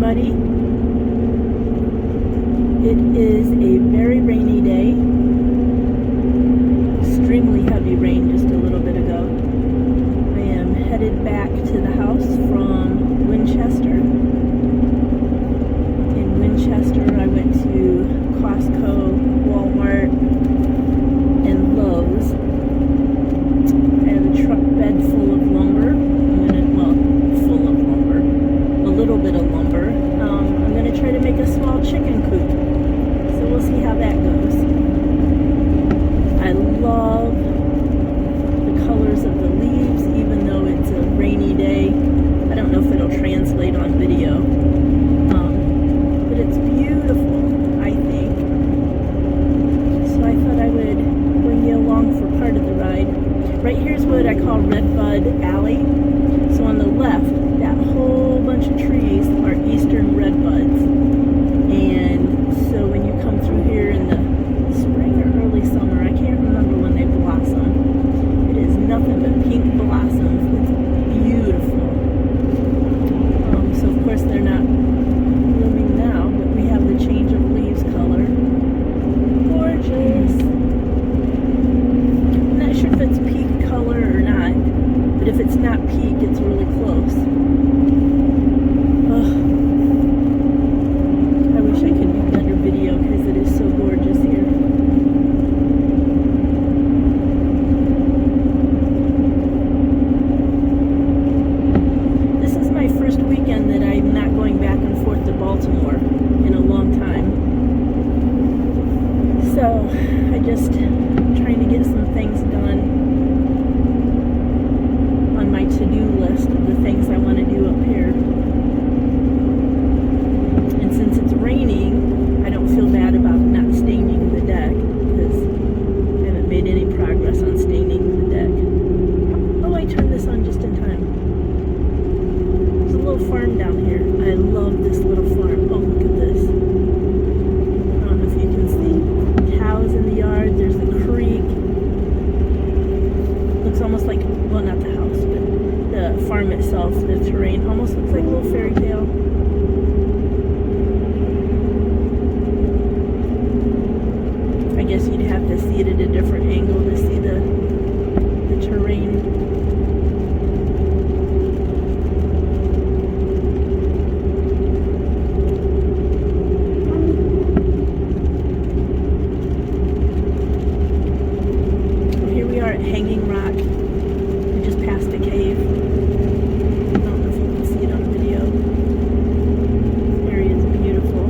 everybody. It is a very rainy day. Extremely heavy rain just a little bit ago. I am headed back to the house from Winchester. In Winchester, I went to Costco, Walmart, and Lowe's. I have a truck bed full of lumber. Full of lumber. A little bit of lumber. I'm going to try to make a small chicken coop. So we'll see how that goes. I love the colors of the leaves, even though it's a rainy day. I don't know if it'll translate on video. But it's beautiful, I think. So I thought I would bring you along for part of the ride. Right here's what I call Redbud Alley. So on the left, that whole bunch of trees are eastern redbuds. And so when you come through here in the spring or early summer, I can't remember when they blossom. It is nothing but pink blossoms. It's beautiful. So of course they're not blooming now, but we have the change of leaves color. Gorgeous. I'm not sure if it's peak color or not, but if it's not peak, it's really close. I wish I could do better video because it is so gorgeous here. This is my first weekend that I'm not going back and forth to Baltimore in a long time. So I just trying to get some things done on my to-do list of the things I want to do up here. And since it's raining, I don't feel bad about not staining the deck because I haven't made any progress on staining the deck. Oh, I turned this on just in time. There's a little farm down here. I love this little farm. Oh, look at this. I don't know if you can see. Cows in the yard. There's the creek. Looks almost like, well, not the house, but the farm itself, the terrain, almost looks like a little fairy tale. I guess you'd have to see it at a different angle to see the terrain. Here we are at Hanging Rock. We just passed a cave. I don't know if you can see it on video. This area is beautiful.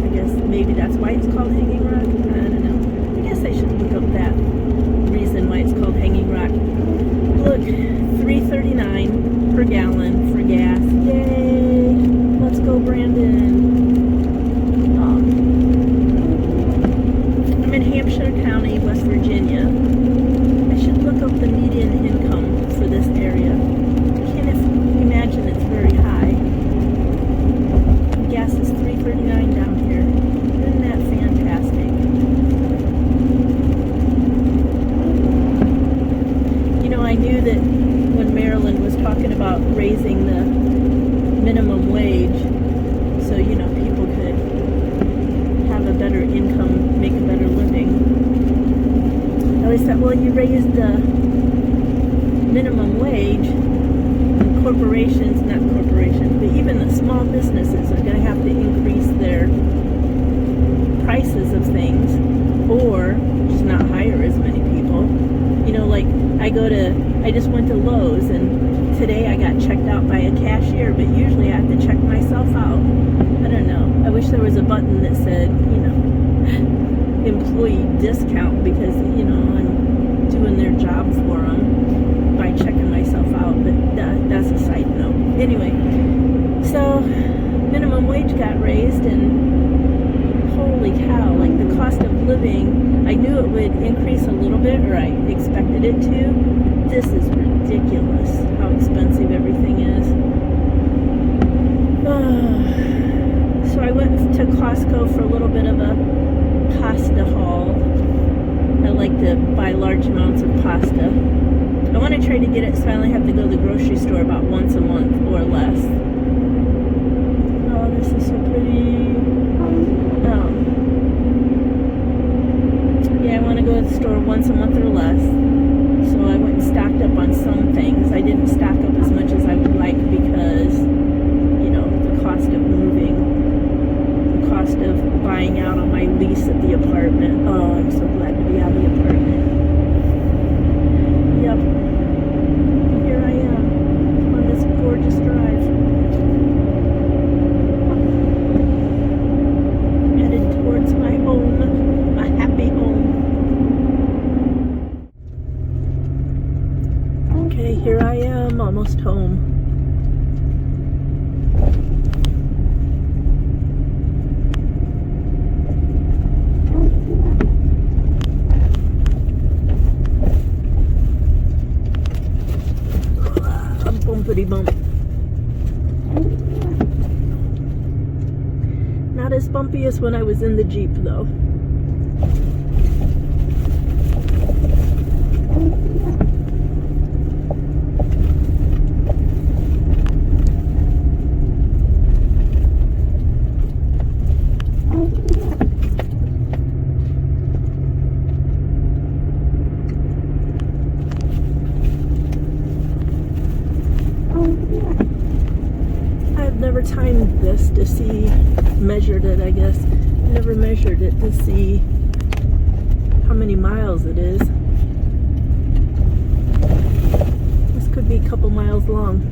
I guess maybe that's why it's called Hanging Rock. I don't know. I guess I should look up that reason why it's called Hanging Rock. Look, $3.39 per gallon for gas. Yay! Let's go, Brandon. I'm in Hampshire County, West Virginia. I should look up the median income for this area. I can't imagine it's very high. Gas is $3.39 down here. Isn't that fantastic? You know, I knew that when Maryland was talking about raising the minimum wage, so, you know, people could have a better income, make a better living. I always thought, well, you raise the minimum wage, and corporations, not corporations, but even the small businesses are going to have to increase their prices of things, or just not hire as many people. You know, like, I just went to Lowe's, and today I got checked out by a cashier, but usually I have to check myself out. I don't know. I wish there was a button that said, you know, employee discount, because, you know, I'm doing their job for them by checking myself out, but that's a side note. Anyway, so minimum wage got raised, and holy cow, like the cost of living, I knew it would increase a little bit, or I expected it to. This is ridiculous how expensive everything is. So I went to Costco for a little bit of a pasta haul. I like to buy large amounts of pasta. I want to try to get it so I only have to go to the grocery store about once a month or less. Oh, this is so pretty. Yeah, I want to go to the store once a month or less. So I went and stocked up on some things. I didn't stock up as much as I would like because, you know, the cost of moving, the cost of buying out on my lease at the apartment. Oh, I'm so glad to be out of the apartment. Yep. Here I am on this gorgeous drive. Headed towards my home, a happy home. Okay, here I am, almost home. Bumpity bump. Not as bumpy as when I was in the Jeep, though. I've never timed this to see, measured it, I guess. Never measured it to see how many miles it is. This could be a couple miles long.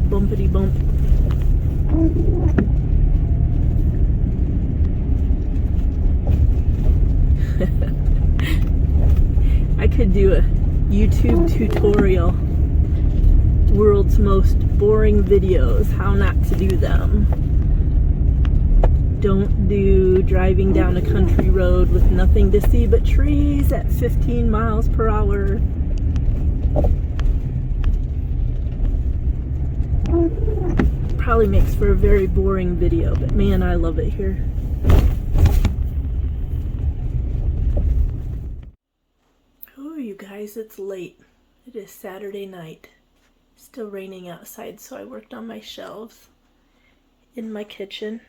Bumpity bump. I could do a YouTube tutorial. World's most boring videos. How not to do them. Don't do driving down a country road with nothing to see but trees at 15 miles per hour. Probably makes for a very boring video, but man, I love it here. Oh, you guys, it's late. It is Saturday night. Still raining outside, so I worked on my shelves in my kitchen.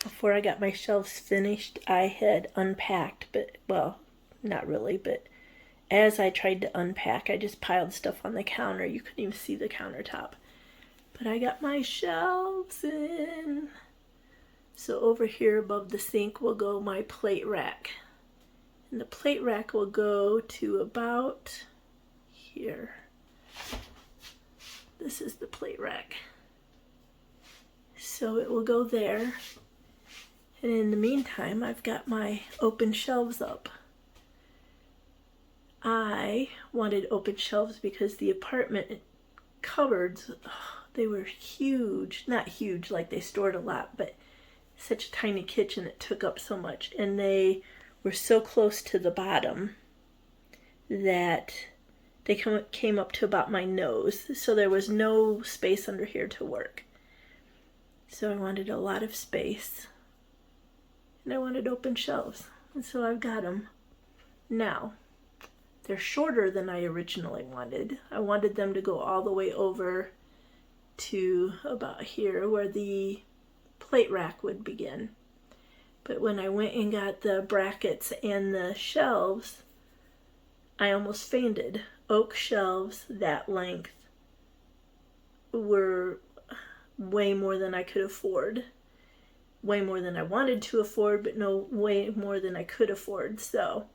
Before I got my shelves finished, I had unpacked, but, well, not really, but as I tried to unpack, I just piled stuff on the counter. You couldn't even see the countertop. But I got my shelves in. So over here above the sink will go my plate rack. And the plate rack will go to about here. This is the plate rack. So it will go there. And in the meantime, I've got my open shelves up. I wanted open shelves because the apartment cupboards, they were huge. Not huge like they stored a lot, but such a tiny kitchen that took up so much. And they were so close to the bottom that they came up to about my nose. So there was no space under here to work. So I wanted a lot of space. And I wanted open shelves. And so I've got them. Now, they're shorter than I originally wanted. I wanted them to go all the way over to about here where the plate rack would begin. But when I went and got the brackets and the shelves, I almost fainted. Oak shelves that length were way more than I could afford. Way more than I wanted to afford, but no, way more than I could afford. So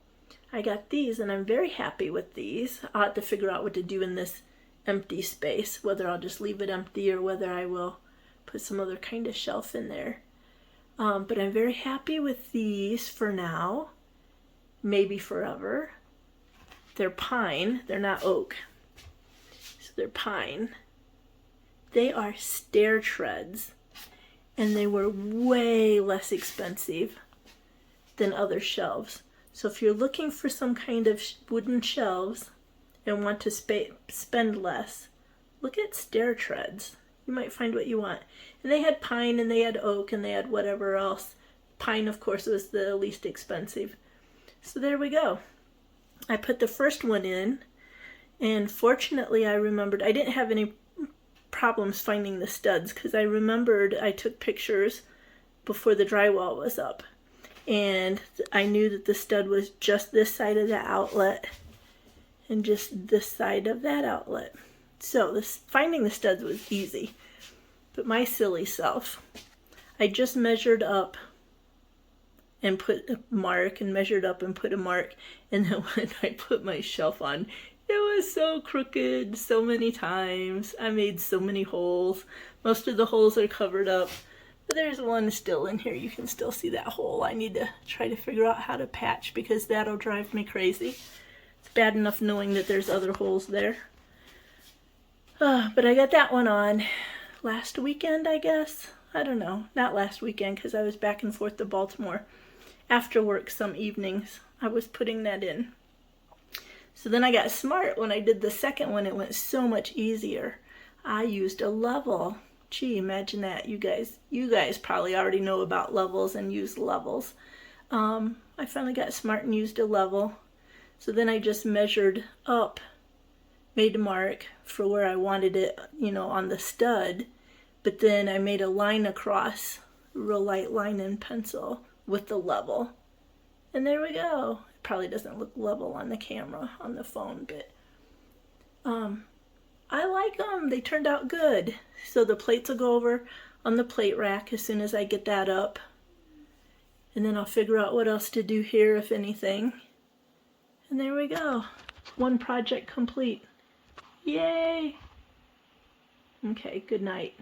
I got these, and I'm very happy with these. I'll have to figure out what to do in this empty space, whether I'll just leave it empty or whether I will put some other kind of shelf in there. But I'm very happy with these for now, maybe forever. They're pine. They're not oak. So they're pine. They are stair treads. And they were way less expensive than other shelves. So if you're looking for some kind of wooden shelves and want to spend less, look at stair treads. You might find what you want. And they had pine and they had oak and they had whatever else. Pine, of course, was the least expensive. So there we go. I put the first one in, and fortunately I remembered I didn't have any problems finding the studs because I remembered I took pictures before the drywall was up. And I knew that the stud was just this side of the outlet and just this side of that outlet. So finding the studs was easy. But my silly self, I just measured up and put a mark and measured up and put a mark. And then when I put my shelf on, it was so crooked so many times. I made so many holes. Most of the holes are covered up. But there's one still in here. You can still see that hole. I need to try to figure out how to patch because that'll drive me crazy. It's bad enough knowing that there's other holes there. But I got that one on last weekend, I guess. I don't know. Not last weekend because I was back and forth to Baltimore. After work some evenings, I was putting that in. So then I got smart. When I did the second one, it went so much easier. I used a level. Gee, imagine that. You guys probably already know about levels and use levels. I finally got smart and used a level. So then I just measured up, made a mark for where I wanted it, on the stud. But then I made a line across, a real light line in pencil with the level. And there we go. It probably doesn't look level on the camera, on the phone, but I like them. They turned out good. So the plates will go over on the plate rack as soon as I get that up. And then I'll figure out what else to do here, if anything. And there we go. One project complete. Yay! Okay, good night.